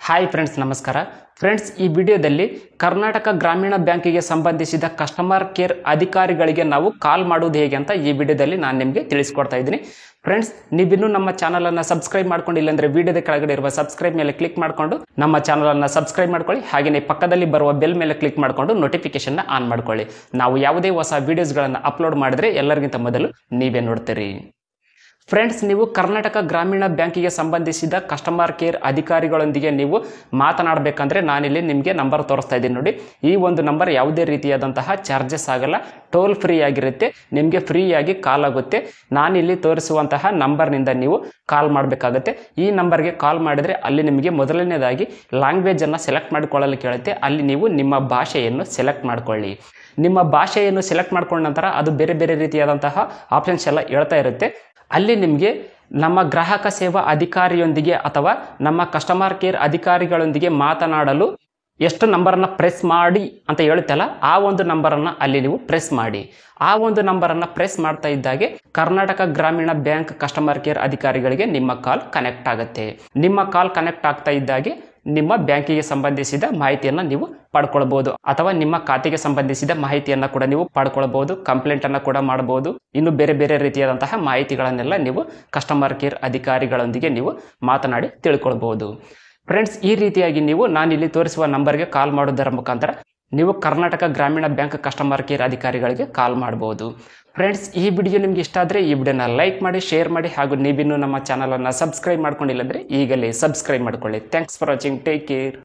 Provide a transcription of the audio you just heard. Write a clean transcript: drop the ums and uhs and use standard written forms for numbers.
Hi friends, ನಮಸ್ಕಾರ friends. ಈ ವಿಡಿಯೋದಲ್ಲಿ ಕರ್ನಾಟಕ ಗ್ರಾಮೀಣ ಬ್ಯಾಂಕಿಗೆ ಸಂಬಂಧಿಸಿದ ಕಸ್ಟಮರ್ ಕೇರ್ ಅಧಿಕಾರಿಗಳಿಗೆ ನಾವು ಕಾಲ್ ಮಾಡೋದು ಹೇಗೆ ಅಂತ ಈ ವಿಡಿಯೋದಲ್ಲಿ ನಾನು ನಿಮಗೆ ತಿಳಿಸ್ಕೊಡ್ತಾ ಇದ್ದೀನಿ. ಫ್ರೆಂಡ್ಸ್, ನೀವಿನ್ನೂ ನಮ್ಮ ಚಾನಲನ್ನು ಸಬ್ಸ್ಕ್ರೈಬ್ ಮಾಡ್ಕೊಂಡಿಲ್ಲ ಅಂದರೆ ವಿಡಿಯೋದ ಕೆಳಗಡೆ ಇರುವ ಸಬ್ಸ್ಕ್ರೈಬ್ ಮೇಲೆ ಕ್ಲಿಕ್ ಮಾಡಿಕೊಂಡು ನಮ್ಮ ಚಾನಲನ್ನು ಸಬ್ಸ್ಕ್ರೈಬ್ ಮಾಡ್ಕೊಳ್ಳಿ. ಹಾಗೆಯೇ ಪಕ್ಕದಲ್ಲಿ ಬರುವ ಬೆಲ್ ಮೇಲೆ ಕ್ಲಿಕ್ ಮಾಡಿಕೊಂಡು ನೋಟಿಫಿಕೇಶನ್ನ ಆನ್ ಮಾಡ್ಕೊಳ್ಳಿ. ನಾವು ಯಾವುದೇ ಹೊಸ ವಿಡಿಯೋಸ್ಗಳನ್ನು ಅಪ್ಲೋಡ್ ಮಾಡಿದ್ರೆ ಎಲ್ಲರಿಗಿಂತ ಮೊದಲು ನೀವೇ ನೋಡ್ತೀರಿ. ಫ್ರೆಂಡ್ಸ್, ನೀವು ಕರ್ನಾಟಕ ಗ್ರಾಮೀಣ ಬ್ಯಾಂಕಿಗೆ ಸಂಬಂಧಿಸಿದ ಕಸ್ಟಮರ್ ಕೇರ್ ಅಧಿಕಾರಿಗಳೊಂದಿಗೆ ನೀವು ಮಾತನಾಡಬೇಕಂದ್ರೆ ನಾನಿಲ್ಲಿ ನಿಮಗೆ ನಂಬರ್ ತೋರಿಸ್ತಾ ಇದ್ದೀನಿ ನೋಡಿ. ಈ ಒಂದು ನಂಬರ್ ಯಾವುದೇ ರೀತಿಯಾದಂತಹ ಚಾರ್ಜಸ್ ಆಗಲ್ಲ, ಟೋಲ್ ಫ್ರೀ ಆಗಿರುತ್ತೆ, ನಿಮಗೆ ಫ್ರೀಯಾಗಿ ಕಾಲ್ ಆಗುತ್ತೆ. ನಾನಿಲ್ಲಿ ತೋರಿಸುವಂತಹ ನಂಬರ್ನಿಂದ ನೀವು ಕಾಲ್ ಮಾಡಬೇಕಾಗುತ್ತೆ. ಈ ನಂಬರ್ಗೆ ಕಾಲ್ ಮಾಡಿದರೆ ಅಲ್ಲಿ ನಿಮಗೆ ಮೊದಲನೇದಾಗಿ ಲ್ಯಾಂಗ್ವೇಜನ್ನು ಸೆಲೆಕ್ಟ್ ಮಾಡಿಕೊಳ್ಳಲು ಕೇಳುತ್ತೆ. ಅಲ್ಲಿ ನೀವು ನಿಮ್ಮ ಭಾಷೆಯನ್ನು ಸೆಲೆಕ್ಟ್ ಮಾಡಿಕೊಳ್ಳಿ. ನಿಮ್ಮ ಭಾಷೆಯನ್ನು ಸೆಲೆಕ್ಟ್ ಮಾಡ್ಕೊಂಡ ನಂತರ ಅದು ಬೇರೆ ಬೇರೆ ರೀತಿಯಾದಂತಹ ಆಪ್ಷನ್ಸ್ ಎಲ್ಲ ಹೇಳ್ತಾ ಇರುತ್ತೆ. ಅಲ್ಲಿ ನಿಮಗೆ ನಮ್ಮ ಗ್ರಾಹಕ ಸೇವಾ ಅಧಿಕಾರಿಯೊಂದಿಗೆ ಅಥವಾ ನಮ್ಮ ಕಸ್ಟಮರ್ ಕೇರ್ ಅಧಿಕಾರಿಗಳೊಂದಿಗೆ ಮಾತನಾಡಲು ಎಷ್ಟು ನಂಬರನ್ನು ಪ್ರೆಸ್ ಮಾಡಿ ಅಂತ ಹೇಳುತ್ತಲ್ಲ, ಆ ಒಂದು ನಂಬರನ್ನು ಅಲ್ಲಿ ನೀವು ಪ್ರೆಸ್ ಮಾಡಿ. ಆ ಒಂದು ನಂಬರನ್ನು ಪ್ರೆಸ್ ಮಾಡ್ತಾ ಇದ್ದಾಗೆ ಕರ್ನಾಟಕ ಗ್ರಾಮೀಣ ಬ್ಯಾಂಕ್ ಕಸ್ಟಮರ್ ಕೇರ್ ಅಧಿಕಾರಿಗಳಿಗೆ ನಿಮ್ಮ ಕಾಲ್ ಕನೆಕ್ಟ್ ಆಗುತ್ತೆ. ನಿಮ್ಮ ಕಾಲ್ ಕನೆಕ್ಟ್ ಆಗ್ತಾ ಇದ್ದಾಗೆ ನಿಮ್ಮ ಬ್ಯಾಂಕಿಗೆ ಸಂಬಂಧಿಸಿದ ಮಾಹಿತಿಯನ್ನು ನೀವು ಪಡ್ಕೊಳ್ಬಹುದು, ಅಥವಾ ನಿಮ್ಮ ಖಾತೆಗೆ ಸಂಬಂಧಿಸಿದ ಮಾಹಿತಿಯನ್ನು ಕೂಡ ನೀವು ಪಡ್ಕೊಳ್ಬಹುದು, ಕಂಪ್ಲೇಂಟ್ ಅನ್ನು ಕೂಡ ಮಾಡಬಹುದು. ಇನ್ನು ಬೇರೆ ಬೇರೆ ರೀತಿಯಾದಂತಹ ಮಾಹಿತಿಗಳನ್ನೆಲ್ಲ ನೀವು ಕಸ್ಟಮರ್ ಕೇರ್ ಅಧಿಕಾರಿಗಳೊಂದಿಗೆ ನೀವು ಮಾತನಾಡಿ ತಿಳ್ಕೊಳ್ಬಹುದು. ಫ್ರೆಂಡ್ಸ್, ಈ ರೀತಿಯಾಗಿ ನೀವು ನಾನಿಲ್ಲಿ ತೋರಿಸುವ ನಂಬರ್ಗೆ ಕಾಲ್ ಮಾಡೋದರ ಮುಖಾಂತರ ನೀವು ಕರ್ನಾಟಕ ಗ್ರಾಮೀಣ ಬ್ಯಾಂಕ್ ಕಸ್ಟಮರ್ ಕೇರ್ ಅಧಿಕಾರಿಗಳಿಗೆ ಕಾಲ್ ಮಾಡಬಹುದು. ಫ್ರೆಂಡ್ಸ್, ಈ ವಿಡಿಯೋ ನಿಮ್ಗೆ ಇಷ್ಟ ಆದರೆ ಈ ವಿಡಿಯೋನ ಲೈಕ್ ಮಾಡಿ, ಶೇರ್ ಮಾಡಿ, ಹಾಗೂ ನೀವಿನ್ನೂ ನಮ್ಮ ಚಾನಲನ್ನು ಸಬ್ಸ್ಕ್ರೈಬ್ ಮಾಡ್ಕೊಂಡಿಲ್ಲ ಅಂದರೆ ಈಗಲೇ ಸಬ್ಸ್ಕ್ರೈಬ್ ಮಾಡ್ಕೊಳ್ಳಿ. Thanks for watching. Take care.